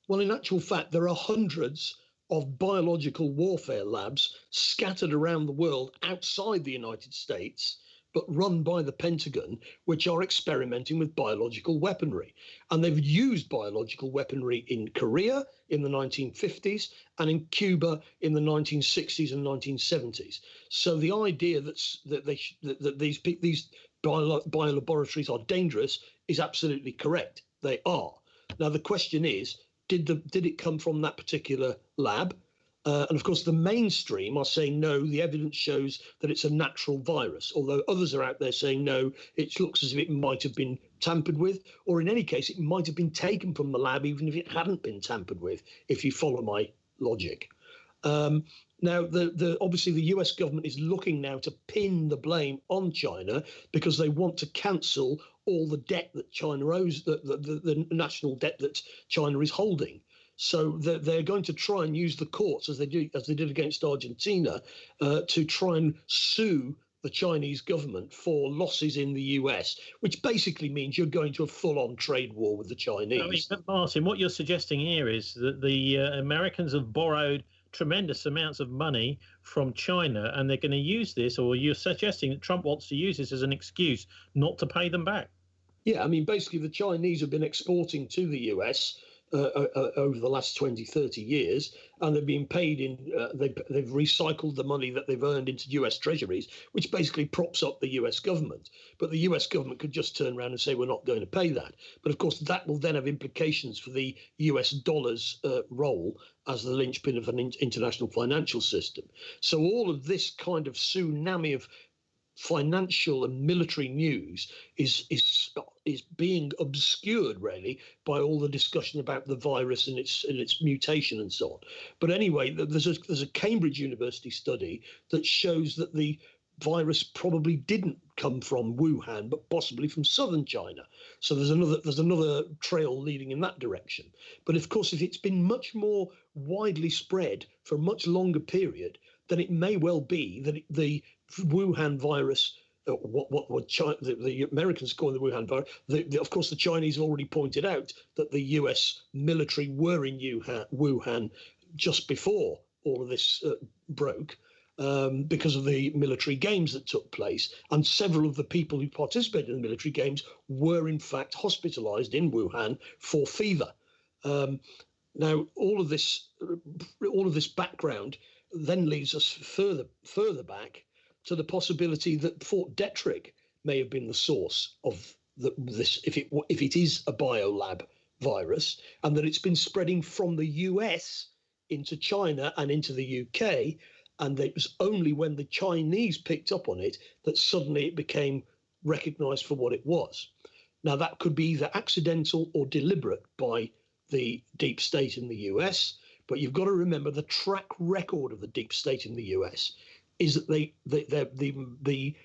Well, in actual fact, there are hundreds of biological warfare labs scattered around the world outside the United States, but run by the Pentagon, which are experimenting with biological weaponry. And they've used biological weaponry in Korea in the 1950s and in Cuba in the 1960s and 1970s. So the idea that these biolaboratories are dangerous is absolutely correct. They are. Now, the question is, did it come from that particular lab? And of course, the mainstream are saying, no, the evidence shows that it's a natural virus, although others are out there saying, no, it looks as if it might have been tampered with, or in any case, it might have been taken from the lab, even if it hadn't been tampered with, if you follow my logic. Now, obviously, the US government is looking now to pin the blame on China because they want to cancel all the debt that China owes, the national debt that China is holding. So they're going to try and use the courts, as they did against Argentina, to try and sue the Chinese government for losses in the US, which basically means you're going to a full-on trade war with the Chinese. I mean, Martin, what you're suggesting here is that the Americans have borrowed tremendous amounts of money from China, and they're going to use this, or you're suggesting that Trump wants to use this as an excuse not to pay them back. Yeah, I mean, basically the Chinese have been exporting to the US over the last 20, 30 years, and they've been paid in, they've recycled the money that they've earned into US treasuries, which basically props up the US government. But the US government could just turn around and say, we're not going to pay that. But of course, that will then have implications for the US dollar's role as the linchpin of an international financial system. So all of this kind of tsunami of financial and military news is being obscured really by all the discussion about the virus and its mutation and so on. But anyway, there's a Cambridge University study that shows that the virus probably didn't come from Wuhan, but possibly from southern China. So there's another trail leading in that direction. But of course, if it's been much more widely spread for a much longer period, then it may well be that the Wuhan virus, the Americans call the Wuhan virus, of course, the Chinese have already pointed out that the US military were in Wuhan just before all of this broke, because of the military games that took place. And several of the people who participated in the military games were, in fact, hospitalized in Wuhan for fever. Now, all of this background then leads us further back to the possibility that Fort Detrick may have been the source of this, if it is a biolab virus, and that it's been spreading from the US into China and into the UK, and it was only when the Chinese picked up on it that suddenly it became recognized for what it was. Now, that could be either accidental or deliberate by the deep state in the US, but you've got to remember the track record of the deep state in the US is that the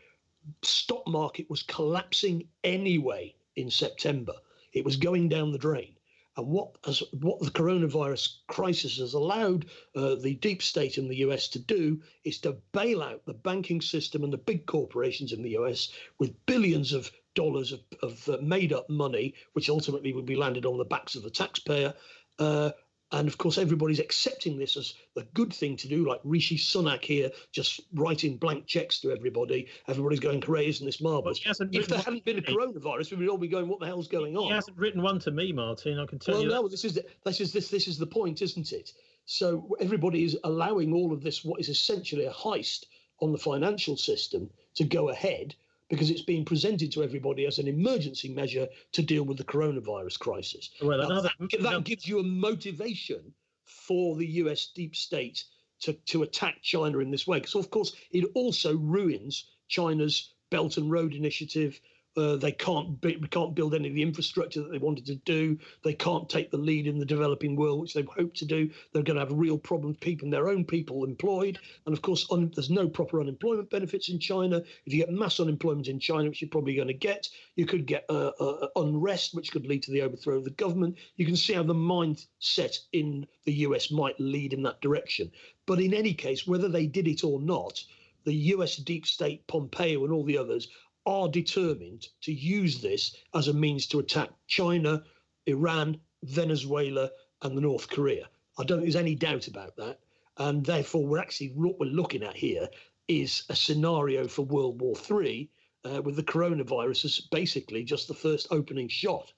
stock market was collapsing anyway in September. It was going down the drain. And what the coronavirus crisis has allowed the deep state in the US to do is to bail out the banking system and the big corporations in the US with billions of dollars of made up money, which ultimately would be landed on the backs of the taxpayer. And of course, everybody's accepting this as the good thing to do, like Rishi Sunak here, just writing blank checks to everybody. Everybody's going, hooray, isn't this marvellous? If there hadn't been a coronavirus, we would all be going, what the hell's going on? He hasn't written one to me, Martin, I can tell you. Well, no, this is the point, isn't it? So everybody is allowing all of this, what is essentially a heist on the financial system, to go ahead, because it's being presented to everybody as an emergency measure to deal with the coronavirus crisis. Well, that gives you a motivation for the US deep state to attack China in this way. Because, of course, it also ruins China's Belt and Road Initiative. They can't build any of the infrastructure that they wanted to do. They can't take the lead in the developing world, which they hope to do. They're going to have a real problem keeping their own people employed. And of course, there's no proper unemployment benefits in China. If you get mass unemployment in China, which you're probably going to get, you could get unrest, which could lead to the overthrow of the government. You can see how the mindset in the US might lead in that direction. But in any case, whether they did it or not, the US deep state, Pompeo and all the others, are determined to use this as a means to attack China, Iran, Venezuela, and the North Korea. I don't think there's any doubt about that. And therefore, what we're looking at here is a scenario for World War III, with the coronavirus as basically just the first opening shot.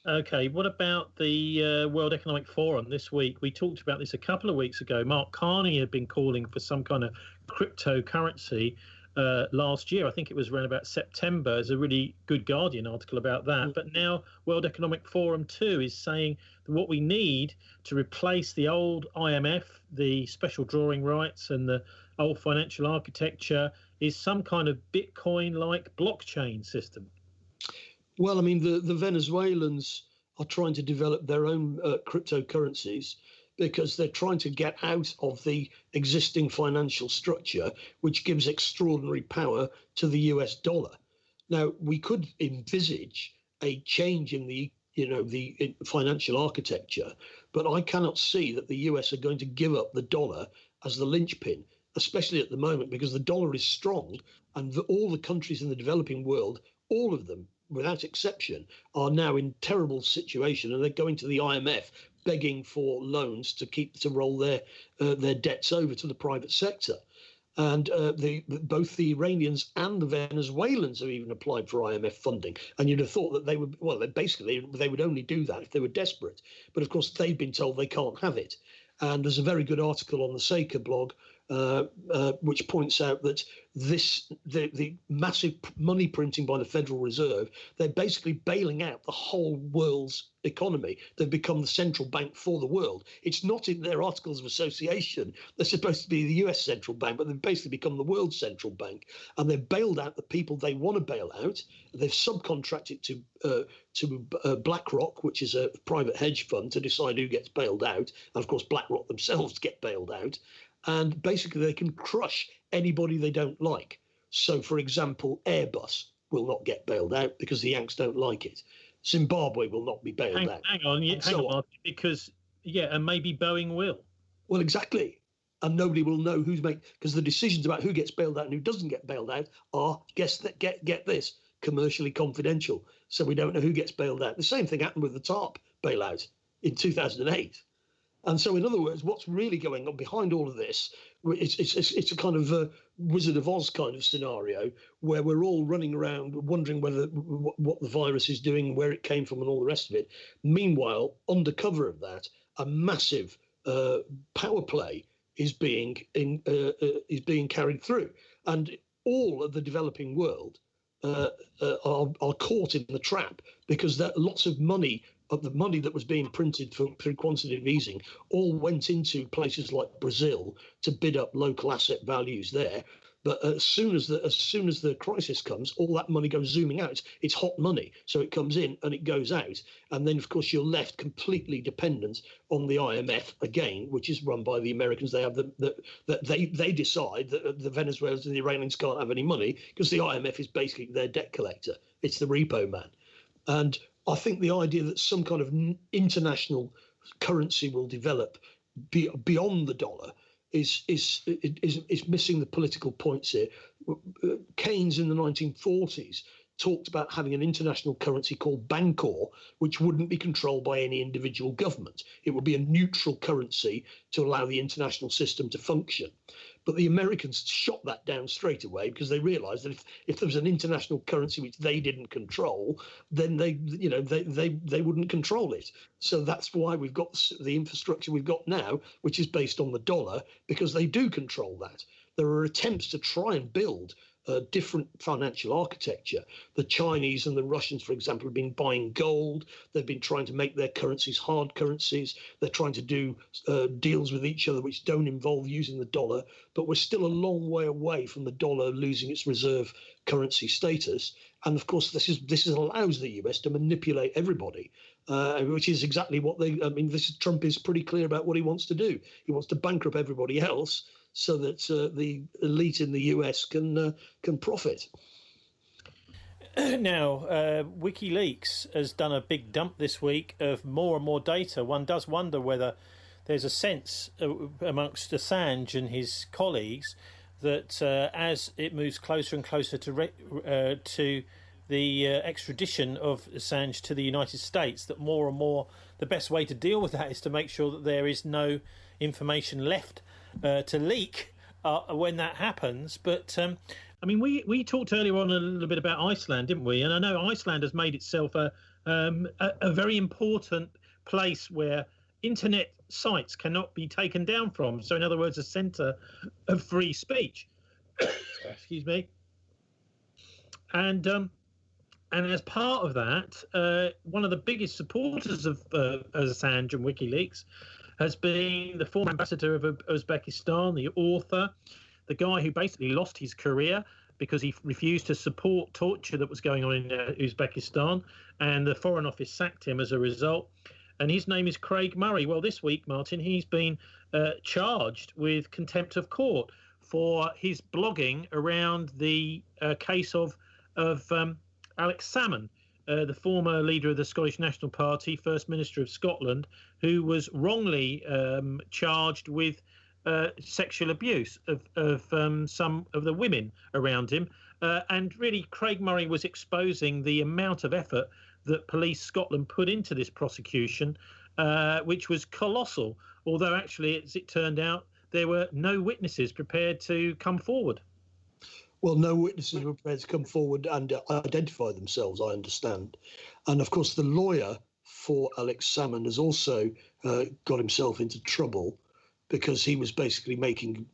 Okay, what about the World Economic Forum this week? We talked about this a couple of weeks ago. Mark Carney had been calling for some kind of cryptocurrency last year. I think it was around about September. There's a really good Guardian article about that. But now World Economic Forum 2 is saying that what we need to replace the old IMF, the special drawing rights and the old financial architecture is some kind of Bitcoin-like blockchain system. Well, I mean, the Venezuelans are trying to develop their own cryptocurrencies because they're trying to get out of the existing financial structure, which gives extraordinary power to the US dollar. Now, we could envisage a change in the financial architecture, but I cannot see that the US are going to give up the dollar as the linchpin, especially at the moment, because the dollar is strong and all the countries in the developing world, all of them, without exception, are now in terrible situation, and they're going to the IMF begging for loans to roll their debts over to the private sector. And both the Iranians and the Venezuelans have even applied for IMF funding. And you'd have thought that they would only do that if they were desperate. But of course, they've been told they can't have it. And there's a very good article on the Seika blog which points out that the massive money printing by the Federal Reserve, they're basically bailing out the whole world's economy. They've become the central bank for the world. It's not in their articles of association. They're supposed to be the US central bank, but they've basically become the world's central bank. And they've bailed out the people they want to bail out. They've subcontracted to BlackRock, which is a private hedge fund, to decide who gets bailed out. And of course, BlackRock themselves get bailed out. And basically, they can crush anybody they don't like. So, for example, Airbus will not get bailed out because the Yanks don't like it. Zimbabwe will not be bailed out. Hang on, because, and maybe Boeing will. Well, exactly. And nobody will know because the decisions about who gets bailed out and who doesn't get bailed out are, get this, commercially confidential. So we don't know who gets bailed out. The same thing happened with the TARP bailout in 2008. And so, in other words, what's really going on behind all of this, it's a kind of a Wizard of Oz kind of scenario where we're all running around wondering what the virus is doing, where it came from and all the rest of it. Meanwhile, under cover of that, a massive power play is being carried through. And all of the developing world are caught in the trap because lots of money of the money that was being printed through quantitative easing all went into places like Brazil to bid up local asset values there. But as soon as the crisis comes, all that money goes zooming out. It's hot money, so it comes in and it goes out, and then of course you're left completely dependent on the IMF again, which is run by the Americans. They have they decide that the Venezuelans and the Iranians can't have any money because the IMF is basically their debt collector. It's the repo man, and I think the idea that some kind of international currency will develop beyond the dollar is missing the political points here. Keynes in the 1940s talked about having an international currency called Bancor, which wouldn't be controlled by any individual government. It would be a neutral currency to allow the international system to function. But the Americans shot that down straight away because they realized that if there was an international currency which they didn't control, then they wouldn't control it. So that's why we've got the infrastructure we've got now, which is based on the dollar, because they do control that. There are attempts to try and build a different financial architecture. The Chinese and the Russians, for example, have been buying gold. They've been trying to make their currencies hard currencies. They're trying to do deals with each other which don't involve using the dollar. But we're still a long way away from the dollar losing its reserve currency status. And of course, this allows the US to manipulate everybody, which is exactly what Trump is pretty clear about what he wants to do. He wants to bankrupt everybody else so that the elite in the US can profit. Now, WikiLeaks has done a big dump this week of more and more data. One does wonder whether there's a sense amongst Assange and his colleagues that as it moves closer and closer to the extradition of Assange to the United States, that more and more the best way to deal with that is to make sure that there is no information left to leak when that happens. But I mean, we talked earlier on a little bit about Iceland, didn't we? And I know Iceland has made itself a very important place where internet sites cannot be taken down from. So, in other words, a centre of free speech. Excuse me. And as part of that, one of the biggest supporters of Assange and WikiLeaks has been the former ambassador of Uzbekistan, the author, the guy who basically lost his career because he refused to support torture that was going on in Uzbekistan, and the Foreign Office sacked him as a result. And his name is Craig Murray. Well, this week, Martin, he's been charged with contempt of court for his blogging around the case of Alex Salmond, the former leader of the Scottish National Party, First Minister of Scotland, who was wrongly charged with sexual abuse of some of the women around him. And really, Craig Murray was exposing the amount of effort that Police Scotland put into this prosecution, which was colossal, although actually, as it turned out, there were no witnesses prepared to come forward. Well, no witnesses were prepared to come forward and identify themselves, I understand. And of course, the lawyer for Alex Salmond has also got himself into trouble because he was basically making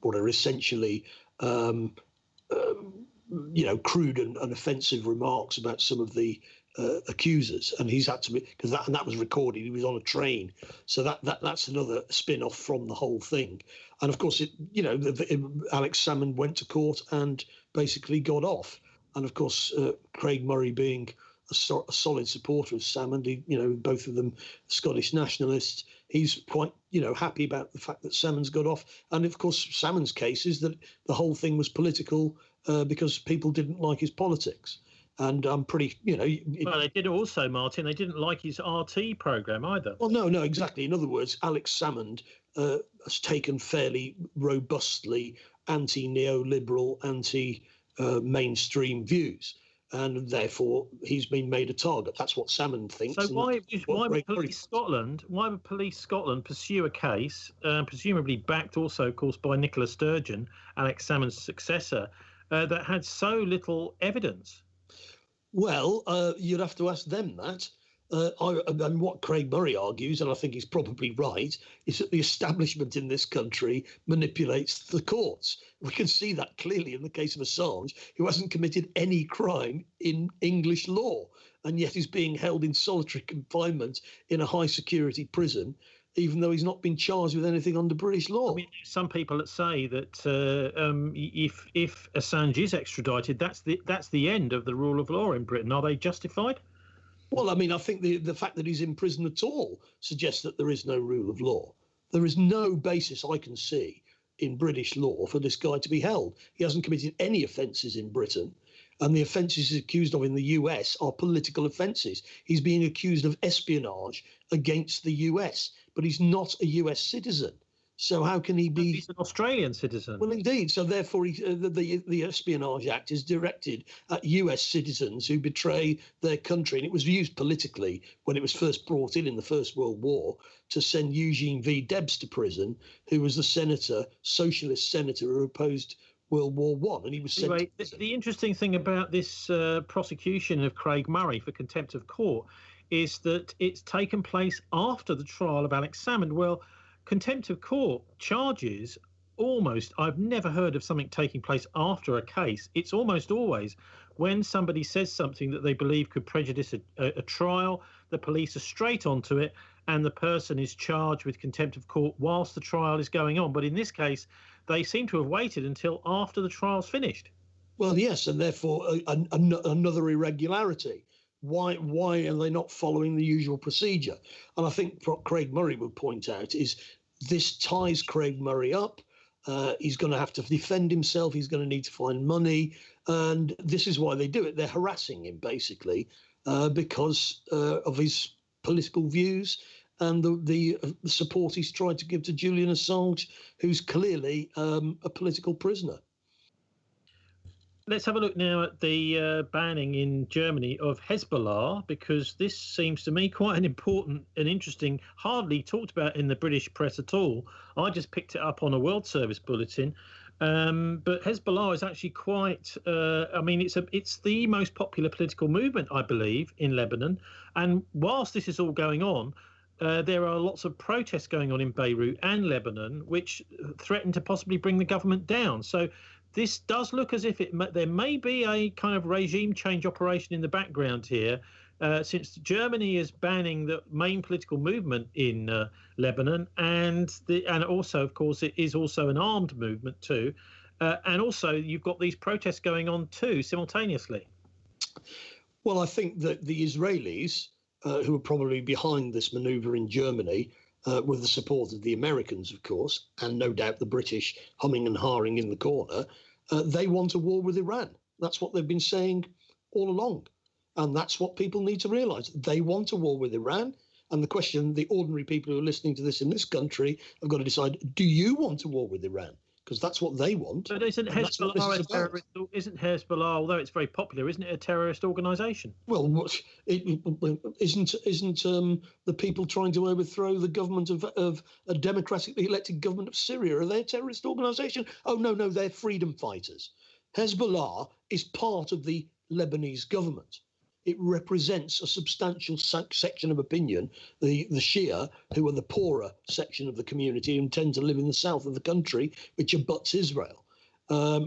what are essentially, crude and offensive remarks about some of the accusers, and he's had to be, because that was recorded. He was on a train, so that's another spin-off from the whole thing. And of course, Alex Salmond went to court and basically got off. And of course, Craig Murray, being a solid supporter of Salmond, both of them Scottish nationalists, he's quite happy about the fact that Salmond's got off. And of course, Salmond's case is that the whole thing was political because people didn't like his politics. And I'm pretty, Well, they did also, Martin, they didn't like his RT programme either. Well, no, exactly. In other words, Alex Salmond has taken fairly robustly anti-neoliberal, anti-mainstream views. And therefore, he's been made a target. That's what Salmond thinks. So why would Police Scotland pursue a case, presumably backed also, of course, by Nicola Sturgeon, Alex Salmond's successor, that had so little evidence? Well, you'd have to ask them that. And what Craig Murray argues, and I think he's probably right, is that the establishment in this country manipulates the courts. We can see that clearly in the case of Assange, who hasn't committed any crime in English law, and yet is being held in solitary confinement in a high-security prison, even though he's not been charged with anything under British law. I mean, some people that say that if Assange is extradited, that's the end of the rule of law in Britain. Are they justified? Well, I mean, I think the fact that he's in prison at all suggests that there is no rule of law. There is no basis I can see in British law for this guy to be held. He hasn't committed any offences in Britain, and the offences he's accused of in the US are political offences. He's being accused of espionage against the US, but he's not a US citizen. So how can he be? He's an Australian citizen. Well, indeed. So therefore, the Espionage Act is directed at US citizens who betray their country. And it was used politically when it was first brought in the First World War to send Eugene V. Debs to prison, who was the socialist senator who opposed World War One, and he was sent. Anyway, the interesting thing about this prosecution of Craig Murray for contempt of court is that it's taken place after the trial of Alex Salmond. Well, contempt of court charges I've never heard of something taking place after a case. It's almost always when somebody says something that they believe could prejudice a trial, the police are straight onto it, and the person is charged with contempt of court whilst the trial is going on. But in this case, they seem to have waited until after the trial's finished. Well, yes, and therefore another irregularity. Why are they not following the usual procedure? And I think what Craig Murray would point out is this ties Craig Murray up. He's going to have to defend himself. He's going to need to find money. And this is why they do it. They're harassing him, basically, because of his political views and the support he's tried to give to Julian Assange, who's clearly a political prisoner. Let's have a look now at the banning in Germany of Hezbollah, because this seems to me quite an important and interesting, hardly talked about in the British press at all. I just picked it up on a World Service bulletin. But Hezbollah is actually quite, I mean, it's the most popular political movement, I believe, in Lebanon. And whilst this is all going on, there are lots of protests going on in Beirut and Lebanon, which threaten to possibly bring the government down. So this does look as if there may be a kind of regime change operation in the background here, since Germany is banning the main political movement in Lebanon, and also, of course, it is also an armed movement too, and also you've got these protests going on too simultaneously. Well, I think that the Israelis, who are probably behind this manoeuvre in Germany, with the support of the Americans, of course, and no doubt the British humming and hawing in the corner, they want a war with Iran. That's what they've been saying all along. And that's what people need to realise. They want a war with Iran. And the question, the ordinary people who are listening to this in this country have got to decide, do you want a war with Iran? Because that's what they want. But isn't Hezbollah a terrorist? Isn't Hezbollah, although it's very popular, isn't it a terrorist organisation? Well, isn't the people trying to overthrow the government of a democratically elected government of Syria? Are they a terrorist organisation? Oh, no, they're freedom fighters. Hezbollah is part of the Lebanese government. It represents a substantial section of opinion, the Shia, who are the poorer section of the community and tend to live in the south of the country, which abuts Israel.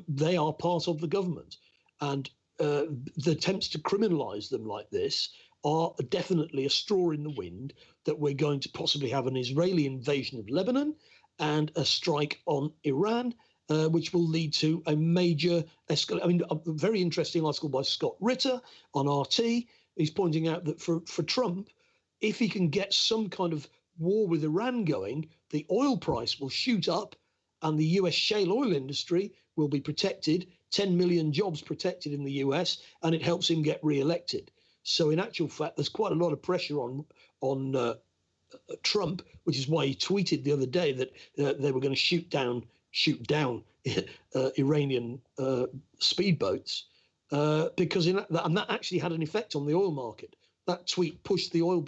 They are part of the government. And the attempts to criminalise them like this are definitely a straw in the wind that we're going to possibly have an Israeli invasion of Lebanon and a strike on Iran, which will lead to a major escalation. I mean, a very interesting article by Scott Ritter on RT. He's pointing out that for Trump, if he can get some kind of war with Iran going, the oil price will shoot up and the US shale oil industry will be protected, 10 million jobs protected in the US, and it helps him get re-elected. So in actual fact, there's quite a lot of pressure on Trump, which is why he tweeted the other day that they were going to shoot down Iranian speedboats, because and that actually had an effect on the oil market. That tweet pushed the oil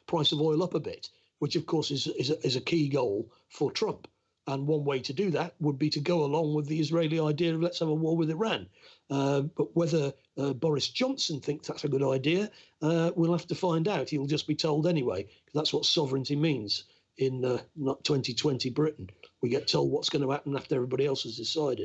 price of oil up a bit, which of course is a key goal for Trump. And one way to do that would be to go along with the Israeli idea of let's have a war with Iran. But whether Boris Johnson thinks that's a good idea, we'll have to find out. He'll just be told anyway, because that's what sovereignty means in not 2020 Britain. We get told what's going to happen after everybody else has decided.